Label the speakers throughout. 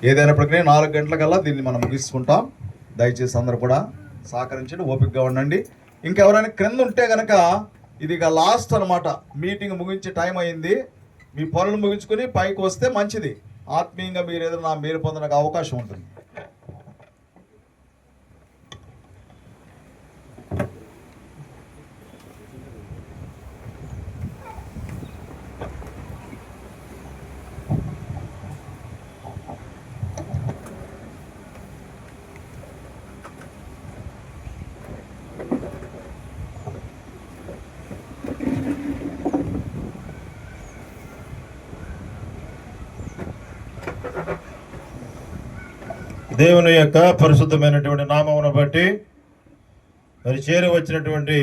Speaker 1: ఏదైనప్పటికీ 4 గంటలకల్లా దీన్ని మనం ముగించుకుంటాం. దయచేసి అందరూ కూడా సహకరించండి, ఓపికగా ఉండండి. ఇంకెవరైనా క్రింద ఉంటే కనుక ఇది ఇక లాస్ట్ అనమాట, మీటింగ్ ముగించే టైం అయింది. మీ పనులు ముగించుకొని పైకి వస్తే మంచిది. ఆత్మీయంగా మీరు ఏదైనా మేలు పొందడానికి అవకాశం ఉంటుంది.
Speaker 2: దేవుని యొక్క పరిశుద్ధమైనటువంటి నామమును బట్టి మరి చేరి వచ్చినటువంటి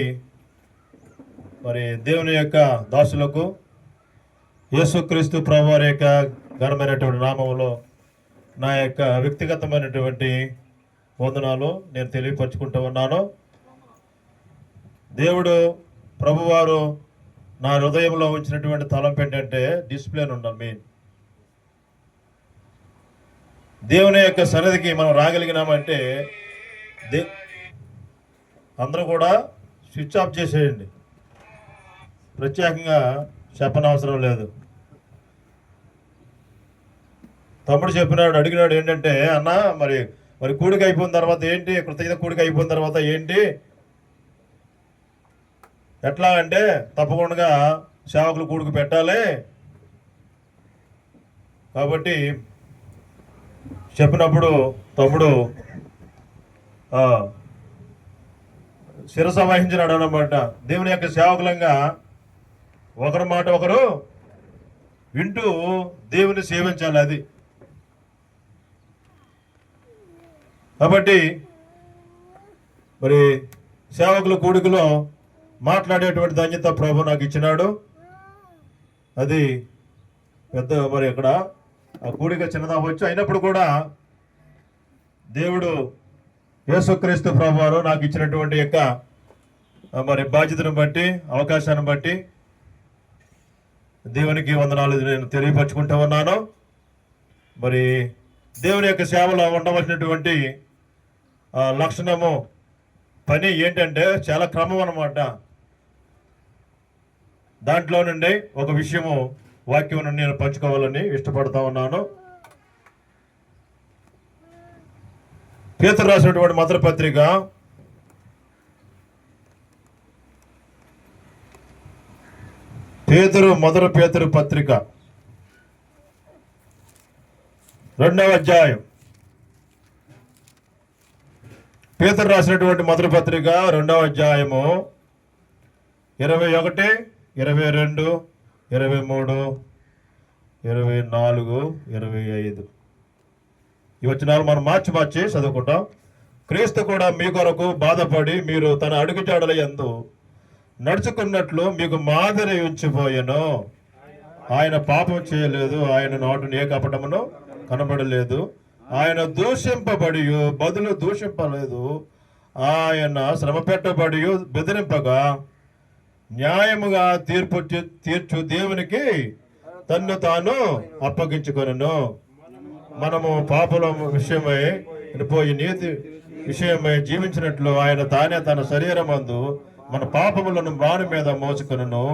Speaker 2: మరి దేవుని యొక్క దాసులకు యేసుక్రీస్తు ప్రభువారి యొక్క ఘనమైనటువంటి నామములో నా యొక్క వ్యక్తిగతమైనటువంటి వందనాలు నేను తెలియపరుచుకుంటూ ఉన్నాను. దేవుడు ప్రభువారు నా హృదయంలో ఉంచినటువంటి తలంపు ఏంటంటే డిసిప్లిన్ ఉండాలి. మెయిన్ దేవుని యొక్క సన్నిధికి మనం రాగలిగినామంటే అందరూ కూడా స్విచ్ ఆఫ్ చేసేయండి. ప్రత్యేకంగా చెప్పనవసరం లేదు. తమ్ముడు చెప్పినాడు, అడిగినాడు ఏంటంటే, అన్న మరి మరి కూడిక అయిపోయిన తర్వాత ఏంటి, కృతజ్ఞత కూడిక అయిపోయిన తర్వాత ఏంటి, ఎట్లా అంటే తప్పకుండా సేవకులు కూడిక పెట్టాలి. కాబట్టి చెప్పినప్పుడు తమ్ముడు శిరస వహించినాడు అన్నమాట. దేవుని యొక్క సేవకులంగా ఒకరి మాట ఒకరు వింటూ దేవుని సేవించాలి. అది కాబట్టి మరి సేవకుల కూడికలో మాట్లాడేటువంటి ధన్యత ప్రభు నాకు ఇచ్చినాడు. అది పెద్ద మరి ఇక్కడ ఆ కూడిక చిన్నదవచ్చు, అయినప్పుడు కూడా దేవుడు యేసుక్రీస్తు ప్రభువారు నాకు ఇచ్చినటువంటి యొక్క మరి బాధ్యతను బట్టి, అవకాశాన్ని బట్టి దేవునికి వందనాలు నేను తెలియపరచుకుంటూ ఉన్నాను. మరి దేవుని యొక్క సేవలో ఉండవలసినటువంటి లక్షణము పని ఏంటంటే చాలా క్రమం అన్నమాట. దాంట్లో నుండి ఒక విషయము వాక్యం నేను పంచుకోవాలని ఇష్టపడతా ఉన్నాను. పేతురు రాసినటువంటి మొదటి పత్రిక 2వ అధ్యాయం. పేతురు రాసినటువంటి మొదటి పత్రిక 2వ అధ్యాయము 21, 22, 23, 24, 25 ఈ వచనాలు మనం మార్చి చదువుకుంటాం. క్రీస్తు కూడా మీ కొరకు బాధపడి మీరు తన అడుగుజాడల యందు నడుచుకున్నట్లు మీకు మాదిరి ఉంచిపోయాను. ఆయన పాపం చేయలేదు, ఆయన నోటును ఏ కపటమును కనబడలేదు, ఆయన దూషింపబడి బదులు దూషింపలేదు, ఆయన శ్రమ పెట్టబడి బెదిరింపగా న్యాయముగా తీర్చు దేవునికి తన్ను తాను అప్పగించుకొనెను. మనము పాపల విషయమై పోయి నీతి విషయమై జీవించినట్లు ఆయన తానే తన శరీరమందు మన పాపములను మాను మీద మోసుకొనెను.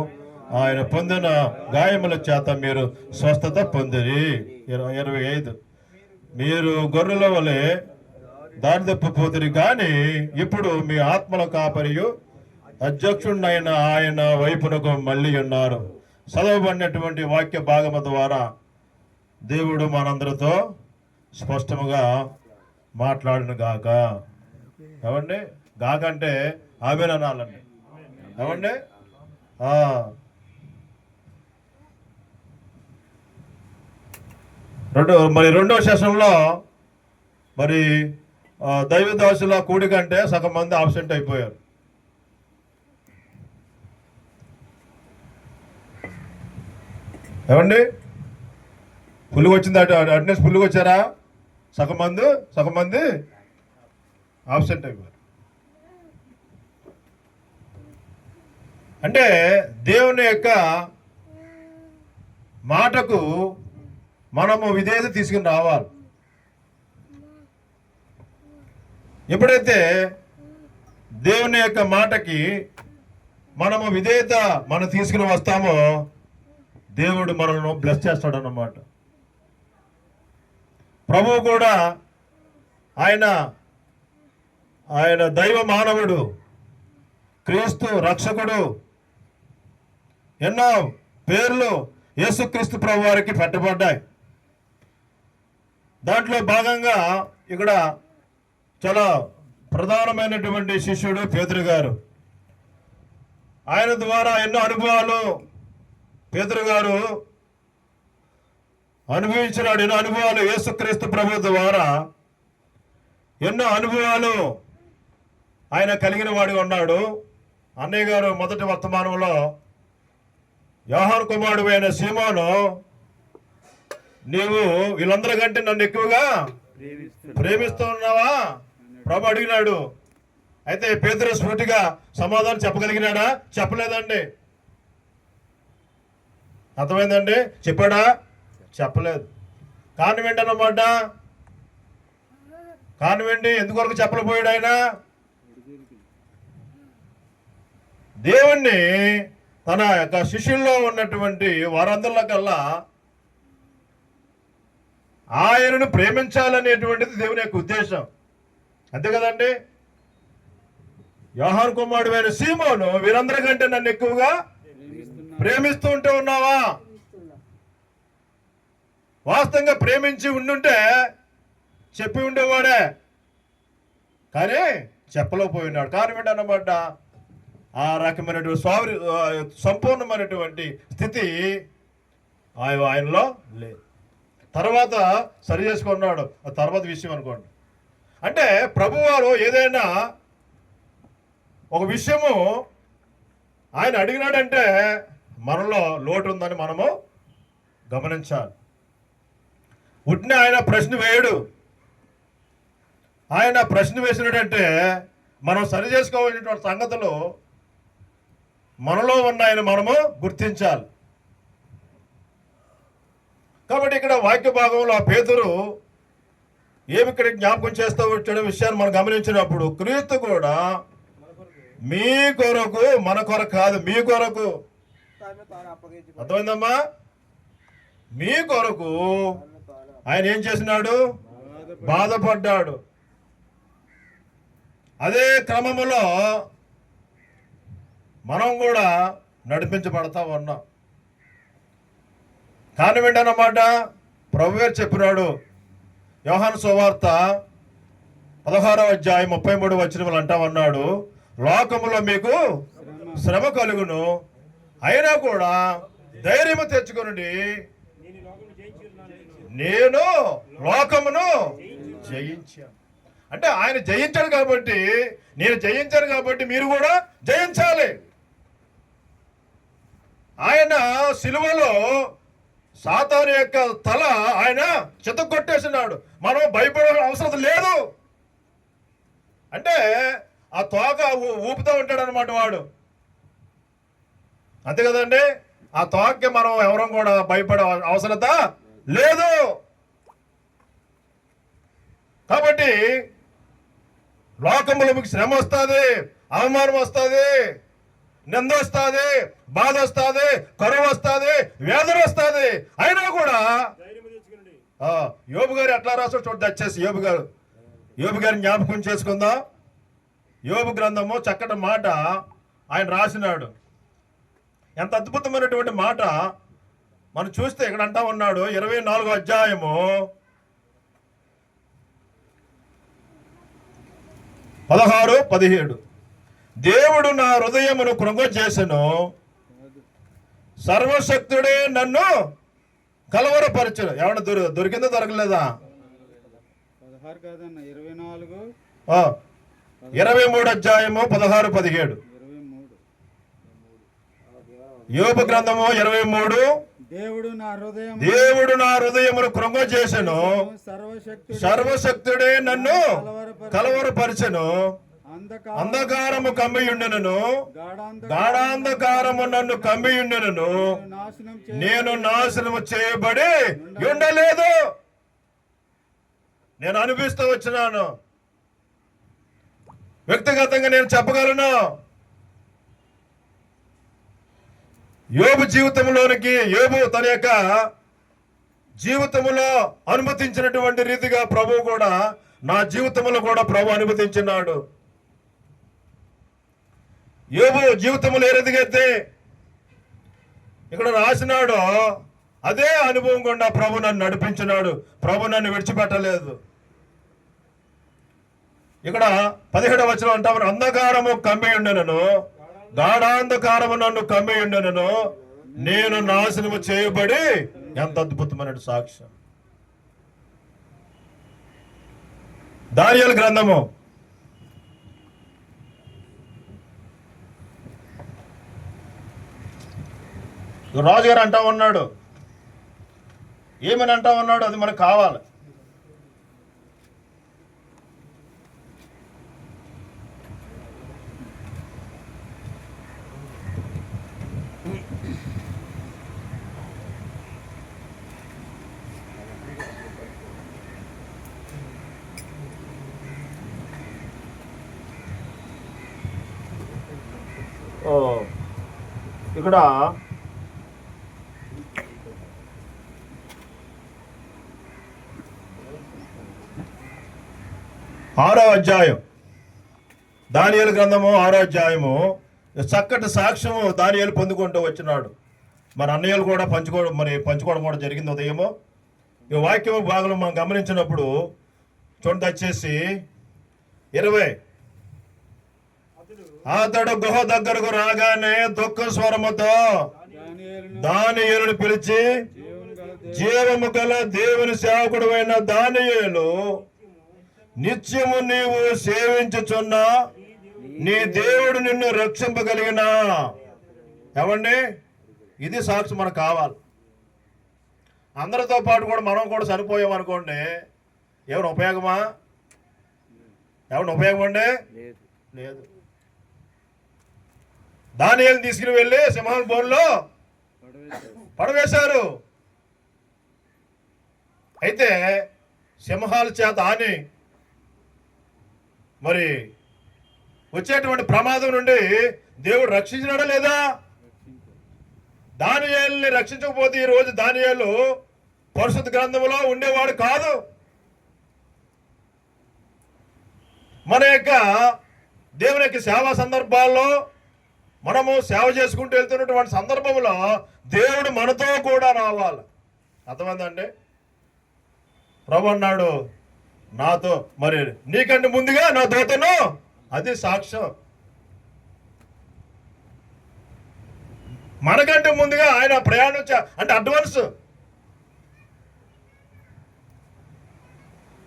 Speaker 2: ఆయన పొందిన గాయముల చేత మీరు స్వస్థత పొందిరి. 25 మీరు గొర్రెల వలె దారి తప్పిపోతురి, కానీ ఇప్పుడు మీ ఆత్మల కాపరియు అధ్యక్షుడైన ఆయన వైపునకు మళ్ళీ ఉన్నారు. చదవబడినటువంటి వాక్య భాగము ద్వారా దేవుడు మనందరితో స్పష్టముగా మాట్లాడును గాక. ఏమండి? గాక అంటే ఆమేన్ అనాలండి. ఏమండి? రెండవ సెషన్లో మరి దైవదాసుల కూడిక అంటే సగం మంది ఆబ్సెంట్ అయిపోయారు. ఏమండి? ఫుల్గా వచ్చింది, అటెండెన్స్ ఫుల్గా వచ్చారా? సగం మంది ఆబ్సెంట్ అయిపోయారు. అంటే దేవుని యొక్క మాటకు మనము విధేయత తీసుకుని రావాలి. ఎప్పుడైతే దేవుని యొక్క మాటకి మనము విధేయత మనం తీసుకుని వస్తామో దేవుడు మనల్ని బ్లెస్ చేస్తాడు అన్నమాట. ప్రభువు కూడా ఆయన దైవ మానవుడు, క్రీస్తు రక్షకుడు, ఎన్నో పేర్లు యేసుక్రీస్తు ప్రభు వారికి పెట్టబడ్డాయి. దాంట్లో భాగంగా ఇక్కడ చాలా ప్రధానమైనటువంటి శిష్యుడు పేతురు గారు. ఆయన ద్వారా ఎన్నో అనుభవాలు పేతురు గారు అనుభవించినాడు. ఎన్నో అనుభవాలు యేసుక్రీస్తు ప్రభు ద్వారా ఎన్నో అనుభవాలు ఆయన కలిగిన వాడిగా ఉన్నాడు. అన్నయ్య గారు మొదటి వర్తమానంలో యోహాను కుమారుడు అయిన సీమోను, నీవు వీళ్ళందరికంటే నన్ను ఎక్కువగా ప్రేమిస్తూ ఉన్నావా ప్రభు అడిగినాడు. అయితే పేతురు స్ఫూర్తిగా సమాధానం చెప్పగలిగినాడా? చెప్పలేదండి. అర్థమైందండి? చెప్పాడా? చెప్పలేదు. కారణం ఏంటన్నమాట? కారణం ఏంటి? ఎందుకొరకు చెప్పలేకపోయాడు ఆయన? దేవుణ్ణి తన యొక్క శిష్యుల్లో ఉన్నటువంటి వారందరిలో కల్లా ఆయనను ప్రేమించాలనేటువంటిది దేవుని యొక్క ఉద్దేశం. అంతే కదండి? యోహాను కుమారుడు అయిన సీమోను, వీరందరికంటే నన్ను ఎక్కువగా ప్రేమిస్తూ ఉంటే ఉన్నావా? వాస్తవంగా ప్రేమించి ఉండుంటే చెప్పి ఉండేవాడే, కానీ చెప్పలేకపోయినాడు. కారణం ఏంటన్నమాట? ఆ రకమైనటువంటి సంపూర్ణమైనటువంటి స్థితి ఆయనలో లేదు. తర్వాత సరి చేసుకున్నాడు, ఆ తర్వాత విషయం అనుకోండి. అంటే ప్రభువారు ఏదైనా ఒక విషయము ఆయన అడిగినాడంటే మనలో లోటు ఉందని మనము గమనించాలి. ఉట్టిన ఆయన ప్రశ్న వేయడు. ఆయన ప్రశ్న వేసినాడంటే మనం సరి చేసుకోవాల్సినటువంటి సంగతులు మనలో ఉన్నాయని మనము గుర్తించాలి. కాబట్టి ఇక్కడ వాక్య భాగంలో ఆ పేతురు ఏమి ఇక్కడ జ్ఞాపకం చేస్తూ వచ్చే విషయాన్ని మనం గమనించినప్పుడు, క్రీస్తు కూడా మీ కొరకు, మన కొరకు కాదు, మీ కొరకు. అర్థమైందమ్మా? మీ కొరకు ఆయన ఏం చేసినాడు? బాధపడ్డాడు. అదే క్రమములో మనం కూడా నడిపించబడతా ఉన్నాం. కారణం ఏంటన్నమాట? ప్రభువే చెప్పినాడు. యోహాను సువార్త 16వ అధ్యాయం 33వ వచనములు అంటా ఉన్నాడు, లోకములో మీకు శ్రమ కలుగును, అయినా కూడా ధైర్యము తెచ్చుకుని నేను లోకమును జయించాను. అంటే ఆయన జయించాడు కాబట్టి, నేను జయించాను కాబట్టి మీరు కూడా జయించాలి. ఆయన సిలువలో సాతాను యొక్క తల ఆయన చితగొట్టేసినాడు. మనం భయపడే అవసరం లేదు. అంటే ఆ తోక ఊపుతూ ఉంటాడు అనమాట వాడు. అంతే కదండి? ఆ తోకకి మనం ఎవరం కూడా భయపడే అవసరత లేదు. కాబట్టి లోకంలో మీకు శ్రమ వస్తుంది, అవమానం వస్తుంది, నింద వస్తుంది, బాధ వస్తుంది, కరువు వస్తుంది, వేదన వస్తుంది. అయినా కూడా యోబు గారు ఎట్లా రాస్తాడు చూడ, దయచేసి యోబు గారిని జ్ఞాపకం చేసుకుందాం. యోబు గ్రంథము చక్కటి మాట ఆయన రాసినాడు. ఎంత అద్భుతమైనటువంటి మాట మనం చూస్తే ఇక్కడ అంటా ఉన్నాడు. 24వ అధ్యాయము 16, 17. దేవుడు నా హృదయమును కృంగజేసెను, సర్వశక్తుడే నన్ను కలవరపరచును. ఏమన్నా దొరికిందో దొరకలేదా? 23 అధ్యాయము 16, 17. యోబు గ్రంథము 23. దేవుడు నా హృదయమును కృంగజేసెను, సర్వశక్తుడే నన్ను కలవరపరచెను, అంధకారము కమ్మియుండెను, గాఢాంధకారము నన్ను కమ్మియుండెను, నేను నాశనము చేయబడి ఉండలేదు. నేను అనుభవిస్తూ వచ్చినాను. వ్యక్తిగతంగా నేను చెప్పగలను. యోబు జీవితంలోనికి, యోబు తన యొక్క జీవితంలో అనుమతించినటువంటి రీతిగా ప్రభువు కూడా నా జీవితంలో కూడా ప్రభు అనుమతించినాడు. యోబు జీవితంలో ఏ రీతిగా అయితే ఇక్కడ రాసినాడో అదే అనుభవం గుండా ప్రభు నన్ను నడిపించినాడు. ప్రభు నన్ను విడిచిపెట్టలేదు. ఇక్కడ 17వ వచనం అంటారు, అంధకారము కమ్మి ఉండెనను, గాఢాంధకారము నన్ను కమ్మి ఉండెనను, నేను నాశనము చేయబడి. ఎంత అద్భుతమైన సాక్ష్యం. దానియేలు గ్రంథము రాజుగారు అంటా ఉన్నాడు, ఏమని అంటా ఉన్నాడు, అది మనకు కావాలి. ఇక్కడ 6వ అధ్యాయం, దానియేలు గ్రంథము 6వ అధ్యాయము. చక్కటి సాక్ష్యము దానియేలు పొందుకుంటూ వచ్చినాడు. మన అన్నయ్యలు కూడా పంచుకోవడం కూడా జరిగింది ఉదయము. ఈ వాక్యం భాగంలో మనం గమనించినప్పుడు చూడండి, వచ్చేసి 20. అతడు గుహ దగ్గరకు రాగానే దుఃఖ స్వరముతో దానియేలును పిలిచి, జీవము గల దేవుని సేవకుడు అయిన దానియేలు, నిత్యము నీవు సేవించుచున్న నీ దేవుడు నిన్ను రక్షింపగలిగిన. ఏమండి, ఇది సాక్షి మనకు కావాలి. అందరితో పాటు కూడా మనం కూడా చనిపోయాం అనుకోండి, ఏమైనా ఉపయోగమా? ఏమైనా ఉపయోగం అండి? లేదు. దానియేలు తీసుకుని వెళ్ళి సింహాల బోన్లో పడవేశారు. అయితే సింహాల చేత ఆని మరి వచ్చేటువంటి ప్రమాదం నుండి దేవుడు రక్షించినాడా లేదా? దానియేలుని రక్షించకపోతే ఈ రోజు దానియేలు పరిశుద్ధ గ్రంథంలో ఉండేవాడు కాదు. మన యొక్క దేవుని యొక్క సేవా సందర్భాల్లో మనము సేవ చేసుకుంటూ వెళ్తున్నటువంటి సందర్భంలో దేవుడు మనతో కూడా రావాలి. అర్థమైందండి? ప్రభు అన్నాడు నాతో, మరి నీకంటే ముందుగా నా దూతను, అది సాక్ష్యం. మనకంటే ముందుగా ఆయన ప్రయాణం అంటే అడ్వాన్స్.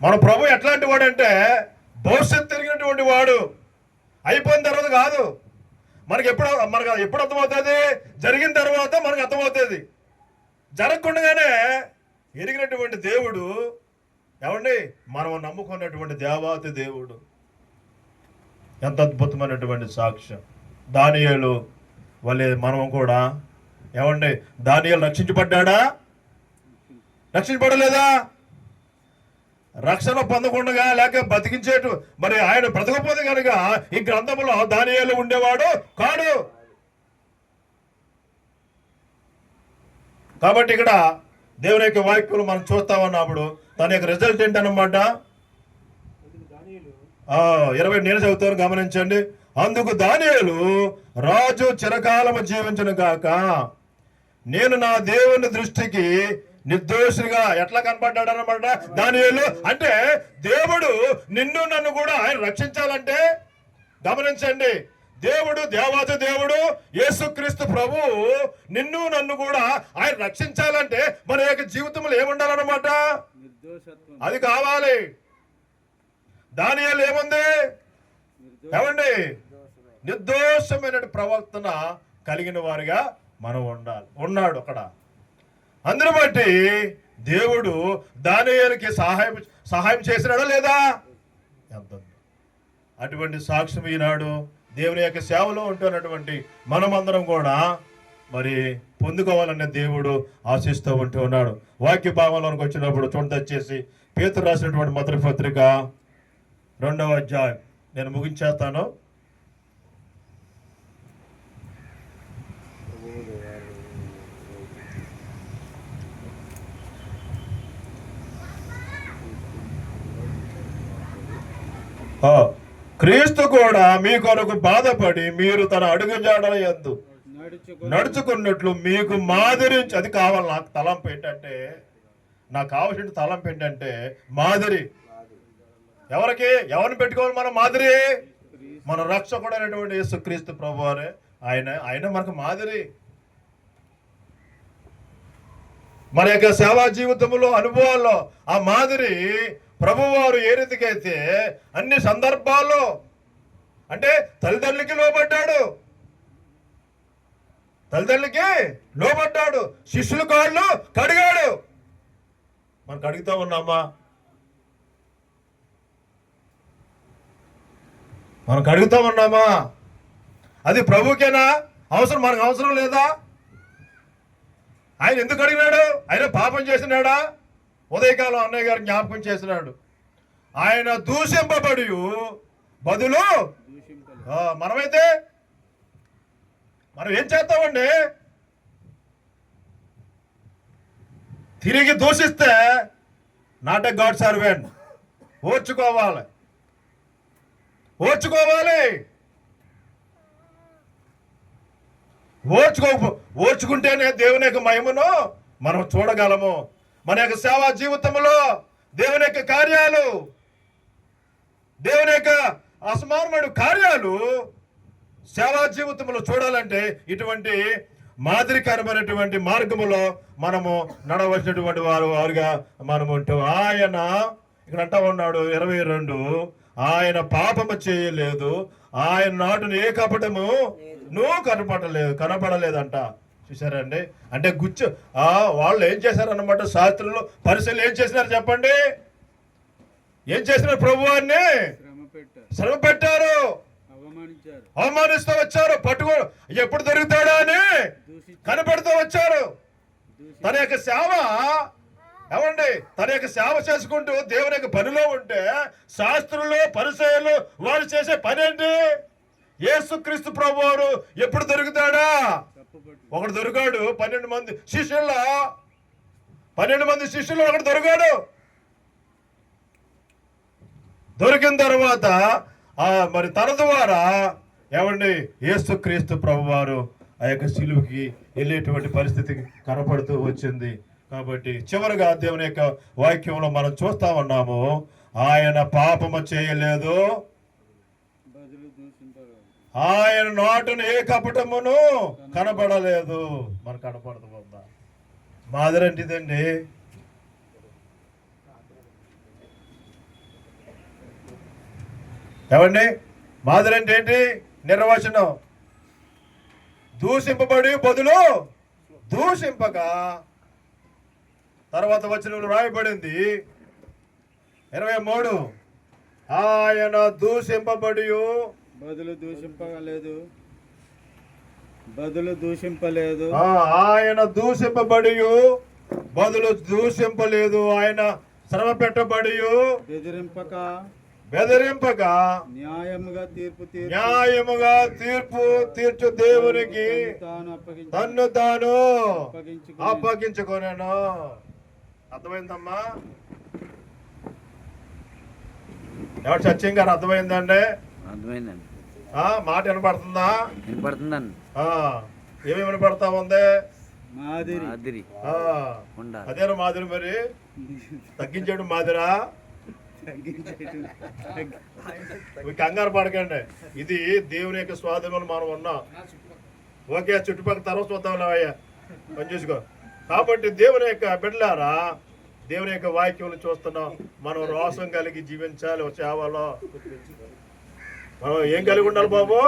Speaker 2: మన ప్రభు ఎట్లాంటి వాడు అంటే భవిష్యత్తు తిరిగినటువంటి వాడు. అయిపోయిన తర్వాత కాదు, మనకు ఎప్పుడు అర్థమవుతుంది? జరిగిన తర్వాత మనకు అర్థమవుతుంది. జరగకుండానే ఎరిగినటువంటి దేవుడు. ఏమండి, మనం నమ్ముకున్నటువంటి దేవాతి దేవుడు. ఎంత అద్భుతమైనటువంటి సాక్ష్యం. దానియేలు వల్లే మనం కూడా, ఏమండి, దానియేలు రక్షించబడ్డా? రక్షించబడలేదా? రక్షణ పొందకుండా లేక బతికించేటు మరి ఆయన బ్రతకపోతే కనుక ఈ గ్రంథంలో దానియేలు ఉండేవాడు కాడు. కాబట్టి ఇక్కడ దేవుని యొక్క వాక్యం మనం చూస్తా ఉన్నప్పుడు తన యొక్క రిజల్ట్ ఏంటన్నమాట. 20 నేను చదువుతాను, గమనించండి. అందుకు దానియేలు, రాజు చిరకాలము జీవించును గాక, నేను నా దేవుని దృష్టికి నిర్దోషిగా ఎట్లా కనపడ్డాడు అన్నమాట దానియేలు. అంటే దేవుడు నిన్ను నన్ను కూడా ఆయన రక్షించాలంటే, గమనించండి, దేవుడు దేవాది దేవుడు యేసుక్రీస్తు ప్రభు నిన్ను నన్ను కూడా ఆయన రక్షించాలంటే మన యొక్క జీవితంలో ఏముండాలన్నమాట? అది కావాలి. దానియేలు ఏముంది? ఏమండి, నిర్దోషమైన ప్రవర్తన కలిగిన వారిగా మనం ఉన్నాడు అక్కడ. అందును బట్టి దేవుడు దానియేలుకి సహాయం చేసినాడా లేదా? ఎంత అటువంటి సాక్ష్యం ఈనాడు దేవుని యొక్క సేవలో ఉంటున్నటువంటి మనమందరం కూడా మరి పొందుకోవాలనే దేవుడు ఆశిస్తూ ఉంటూ ఉన్నాడు. వాక్య భావంలోనికి వచ్చినప్పుడు చూడండి, వచ్చేసి పేతురు రాసినటువంటి మొదటి పత్రిక 2వ అధ్యాయం నేను ముగించేస్తాను. క్రీస్తు కూడా మీ కొరకు బాధపడి మీరు తన అడుగుజాడల యందు నడుచుకున్నట్లు మీకు మాదిరి, అది కావాలి నాకు తలంపు ఏంటంటే, నాకు కావాల్సిన తలంపు ఏంటంటే మాదిరి. ఎవరికి, ఎవరిని పెట్టుకోవాలి మనం మాదిరి? మన రక్షకుడు అయినటువంటి యేసుక్రీస్తు ప్రభువారే. ఆయన మనకు మాదిరి. మన యొక్క సేవా జీవితంలో అనుభవాల్లో ఆ మాదిరి ప్రభువారు ఏ రీతికైతే అన్ని సందర్భాల్లో అంటే తల్లిదండ్రులకి లోబడ్డాడు, శిష్యుల కాళ్ళు కడిగాడు. మనం కడుగుతా ఉన్నామా? మనం కడుగుతా ఉన్నామా? అది ప్రభుకేనా అవసరం? మనకు అవసరం లేదా? ఆయన ఎందుకు అడిగినాడు? ఆయన పాపం చేసినాడా? ఉదయకాలం అన్నయ్య గారు జ్ఞాపకం చేసినాడు. ఆయన దూషింపబడి బదులు మనమైతే మనం ఏం చేస్తామండి? తిరిగి దూషిస్తే నాట్ ఎ గాడ్ సర్వెంట్. ఓర్చుకోవాలి. ఓర్చుకుంటేనే దేవుని యొక్క మహిమను మనం చూడగలము. మన యొక్క సేవా జీవితంలో దేవుని యొక్క కార్యాలు, దేవుని యొక్క అసమానమైన కార్యాలు సేవా జీవితంలో చూడాలంటే ఇటువంటి మాదిరికరమైనటువంటి మార్గములో మనము నడవలసినటువంటి వారుగా మనము ఉంటాం. ఆయన ఇక్కడ అంటా ఉన్నాడు 22, ఆయన పాపము చేయలేదు, ఆయన నాటును ఏ కపటము నువ్వు కనపడలేదంట. చూసారండి? అంటే వాళ్ళు ఏం చేశారన్నమాట? శాస్త్రులు పరిశీలన ఏం చేసినారు చెప్పండి? ఏం చేసినారు? ప్రభువాన్ని శ్రమ పెట్టారు, అవమానిస్తూ వచ్చారు, ఎప్పుడు దొరుకుతాడా అని కనపెడుతూ వచ్చారు. తన యొక్క సేవ తన యొక్క సేవ చేసుకుంటూ దేవుని యొక్క పనిలో ఉంటే శాస్త్రులు పరిసయ్యులు వారు చేసే పని ఏంటి? యేసుక్రీస్తు ప్రభువారు ఎప్పుడు దొరుకుతాడా? ఒకడు దొరికాడు. 12 మంది శిష్యులు ఒకడు దొరికాడు. దొరికిన తర్వాత మరి తన ద్వారా యేసుక్రీస్తు ప్రభువారు ఆ యొక్క సిలువకి వెళ్ళేటువంటి పరిస్థితి కనపడుతూ వచ్చింది. కాబట్టి చివరిగా దేవుని యొక్క వాక్యంలో మనం చూస్తా ఉన్నాము, ఆయన పాపము చేయలేదు, ఆయన నాటును ఏ కపటమును కనపడలేదు. మనకు కనపడుతుందా? మాదిరి అంటే ఇదండి. మాదిరి అంటే ఏంటి? నిర్వచనం. దూషింపబడి బదులు దూషింపక. తర్వాత వచనంలో రాయబడింది 23, ఆయన దూషింపబడి
Speaker 3: బదులు దూషింపలేదు.
Speaker 2: ఆయన దూషింపబడి బదులు దూషింపలేదు. ఆయన శ్రమ పెట్టబడి బెదిరింపక
Speaker 3: న్యాయముగా
Speaker 2: తీర్పు తీర్చు దేవునికి తన్ను తాను అప్పగించుకొనెను. అర్థమైందమ్మా? ఎవరు సత్యం గారు అర్థమైందండి?
Speaker 4: అర్థమైందండి.
Speaker 2: మాట వినపడుతుందా?
Speaker 4: వినపడుతుందండి.
Speaker 2: ఏమేమి వినపడతా ఉంది?
Speaker 3: మాదిరి.
Speaker 2: అదేనా మాదిరి? మరి తగ్గించాడు మాదిరా? కంగారు పడకండి. ఇది దేవుని యొక్క స్వాధీనంలో మనం ఉన్నాం. ఓకే, చుట్టుపక్కల తర్వాత చూద్దాంలే అయ్యా, పని చూసుకో. కాబట్టి దేవుని యొక్క బిడ్డలారా, దేవుని యొక్క వాక్యం చూస్తున్నాం. మనం రోషం కలిగి జీవించాలి. సేవలో మనం ఏం కలిగి ఉండాలి బాబు?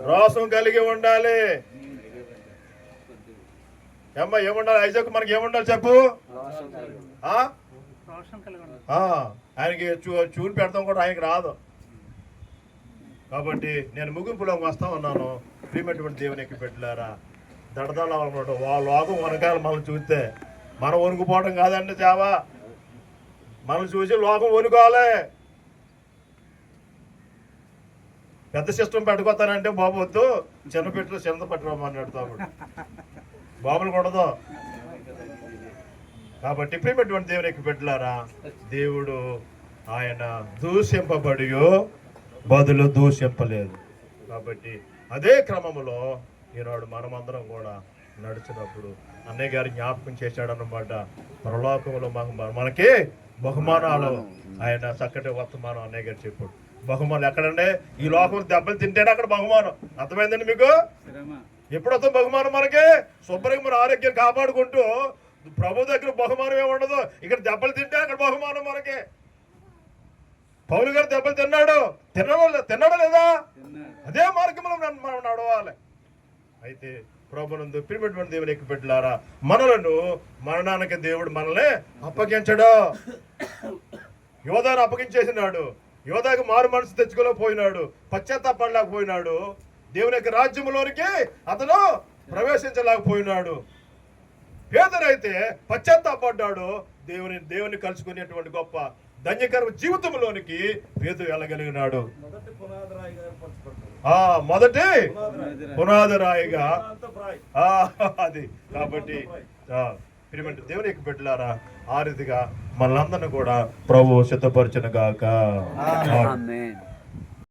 Speaker 2: రోషం కలిగి ఉండాలి. ఏముండాలి? ఐజాక్ మనకి ఏముండాలి చెప్పు? ఆయనకి చూని పెడతాం కూడా ఆయనకి రాదు. కాబట్టి నేను ముగింపులో వస్తా ఉన్నాను. ప్రియమైనటువంటి దేవుని యొక్క బిడ్డలారా, దడదల వాళ్ళ లోకం వనకాల మనం చూస్తే మనం వణుకుపోవడం కాదండి చావా. మనం చూసి లోకం వణుకోవాలి. పెద్ద సిస్టమ్ పెట్టుకోతానంటే బాబు వద్దు, చిన్న పెట్టు చిన్న పట్టుకోమన్నాడు తమ్ముడు. బాబులు కూడదు. కాబట్టి ప్రియమైనటువంటి దేవుని యొక్క బిడ్డలారా, దేవుడు ఆయన దూషింపబడి బదులు దూషింపలేదు. కాబట్టి అదే క్రమంలో ఈనాడు మనమందరం కూడా నడిచినప్పుడు అన్నయ్య గారు జ్ఞాపకం చేశాడు అన్నమాట. పరలోకంలో మనకి బహుమానాలు, ఆయన చక్కటి వర్తమానం అన్నయ్య గారు చెప్పాడు. బహుమానం ఎక్కడండి? ఈ లోకం దెబ్బలు తింటేనే అక్కడ బహుమానం. అర్థమైందండి మీకు?
Speaker 3: శ్రమ
Speaker 2: ఎప్పుడు వస్తుంది బహుమానం మనకి? శుభ్రంగా మన ఆరోగ్యం కాపాడుకుంటూ ప్రభు దగ్గర బహుమానం ఏమి ఉండదు. ఇక్కడ దెబ్బలు తింటే అక్కడ బహుమానం మనకి. పౌలు గారు దెబ్బలు తిన్నాడా లేదా?
Speaker 3: తిన్నాడు.
Speaker 2: అదే మార్గంలో మనం నడవాలి. అయితే ప్రభునందు ప్రియమైనటువంటి దేవుని యొక్క బిడ్డలారా, మనలను మరణానికి దేవుడు మనల్ని అప్పగించడు. యోధాను అప్పగించేసినాడు. యోధాకి మారు మనసు తెచ్చుకోలేకపోయినాడు, పశ్చాత్తాపడలేకపోయినాడు, దేవుని యొక్క రాజ్యంలోనికి అతను ప్రవేశించలేకపోయినాడు. పేదరైతే పశ్చాత్తాపడ్డాడు, దేవుని కలుసుకునేటువంటి గొప్ప ధన్యకర జీవితంలోనికి పేదరు వెళ్ళగలిగినాడు. మొదటి పునాది రాయిగా అది. కాబట్టి ప్రియమైన దేవుని యొక్క బిడ్డలారా, ఆ రీతిగా మనందరిని కూడా ప్రభు సిద్ధపరచును గాక.
Speaker 4: ఆమేన్.